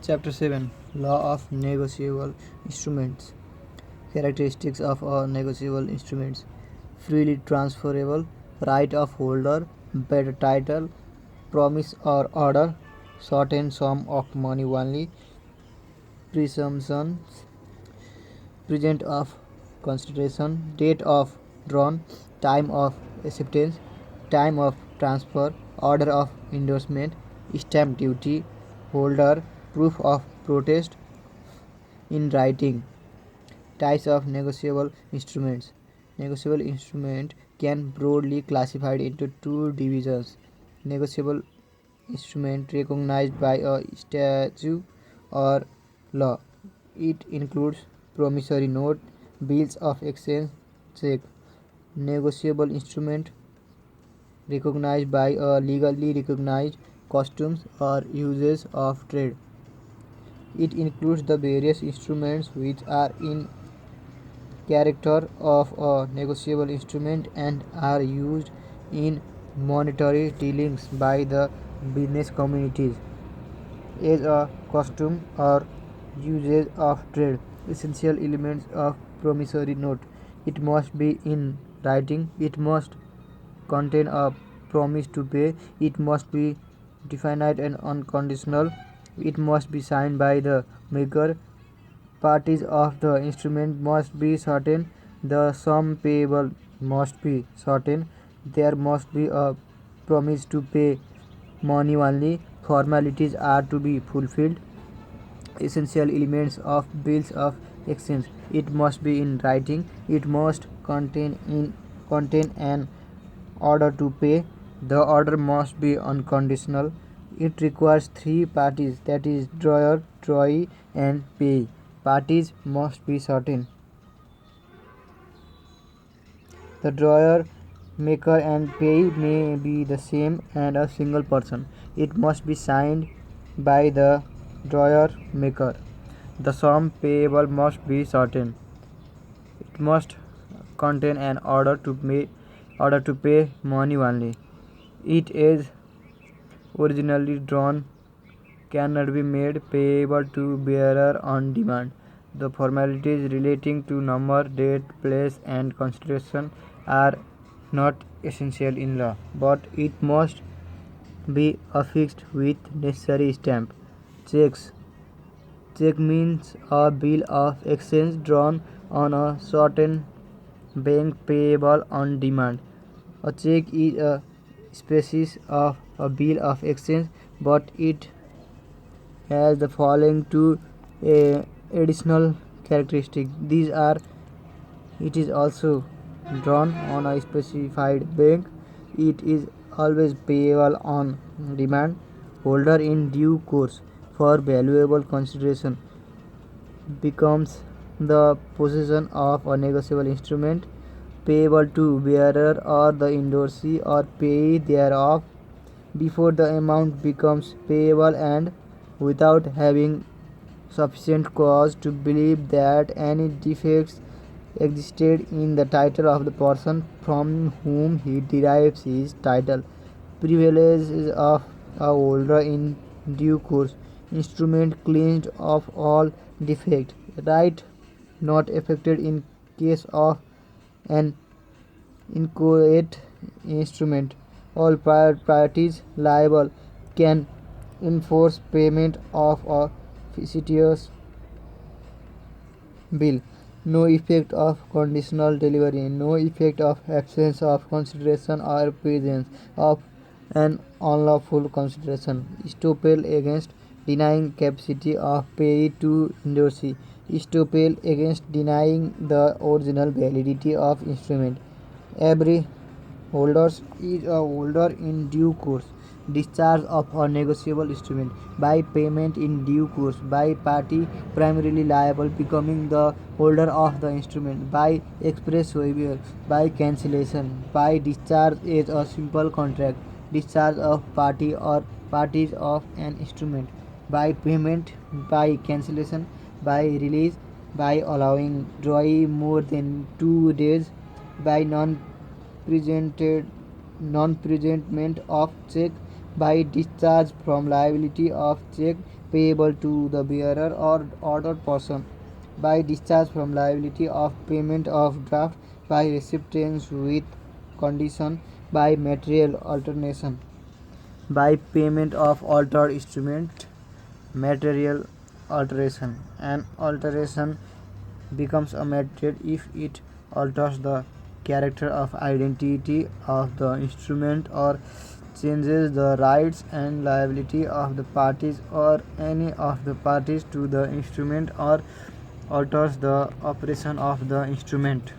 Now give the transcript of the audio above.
Chapter 7 Law of Negotiable Instruments. Characteristics of negotiable instruments: freely transferable, right of holder, better title, promise or order, certain sum of money only, presumptions, present of consideration, date of drawn, time of acceptance, time of transfer, order of endorsement, stamp duty, holder, proof of protest in writing. Types of negotiable instruments. Negotiable instrument can broadly classified into two divisions. Negotiable instrument recognized by a statute or law. It includes promissory note, bills of exchange, check. Negotiable instrument recognized by a legally recognized customs or uses of trade. It includes the various instruments which are in character of a negotiable instrument and are used in monetary dealings by the business communities as a custom or usage of trade. Essential elements of promissory note: it must be in writing, it must contain a promise to pay, it must be definite and unconditional, it must be signed by the maker. Parties of the instrument must be certain, the sum payable must be certain, there must be a promise to pay money only, formalities are to be fulfilled. Essential elements of bills of exchange: it must be in writing, it must contain an order to pay, the order must be unconditional, it requires three parties, that is drawer, drawee and payee. Parties must be certain. The drawer, maker and payee may be the same and a single person. It must be signed by the drawer maker. The sum payable must be certain. It must contain an order to pay money only. It is originally drawn cannot be made payable to bearer on demand. The formalities relating to number, date, place and consideration are not essential in law, but it must be affixed with necessary stamp. Checks. Check means a bill of exchange drawn on a certain bank payable on demand. A check is a species of a bill of exchange, but it has the following two additional characteristics. These are: it is also drawn on a specified bank, it is always payable on demand, holder in due course for valuable consideration becomes the possession of a negotiable instrument, payable to bearer or the endorsee or payee thereof before the amount becomes payable and without having sufficient cause to believe that any defects existed in the title of the person from whom he derives his title. Privileges of a holder in due course: instrument cleansed of all defect, right not affected in case of an inchoate instrument. All parties liable can enforce payment of a fictitious bill. No effect of conditional delivery. No effect of absence of consideration or presence of an unlawful consideration. Estoppel against denying capacity of payee to endorsee. Estoppel against denying the original validity of instrument. Every holders is a holder in due course. Discharge of a negotiable instrument by payment in due course by party primarily liable becoming the holder of the instrument by express waiver, by cancellation, by discharge as a simple contract, discharge of party or parties of an instrument, by payment, by cancellation, by release, by allowing drawee more than 2 days, by non-presentment of check, by discharge from liability of check payable to the bearer or ordered person, by discharge from liability of payment of draft by recipients with condition, by material alternation, by payment of altered instrument. Material alteration. An alteration becomes a material if it alters the character of identity of the instrument or changes the rights and liability of the parties or any of the parties to the instrument or alters the operation of the instrument.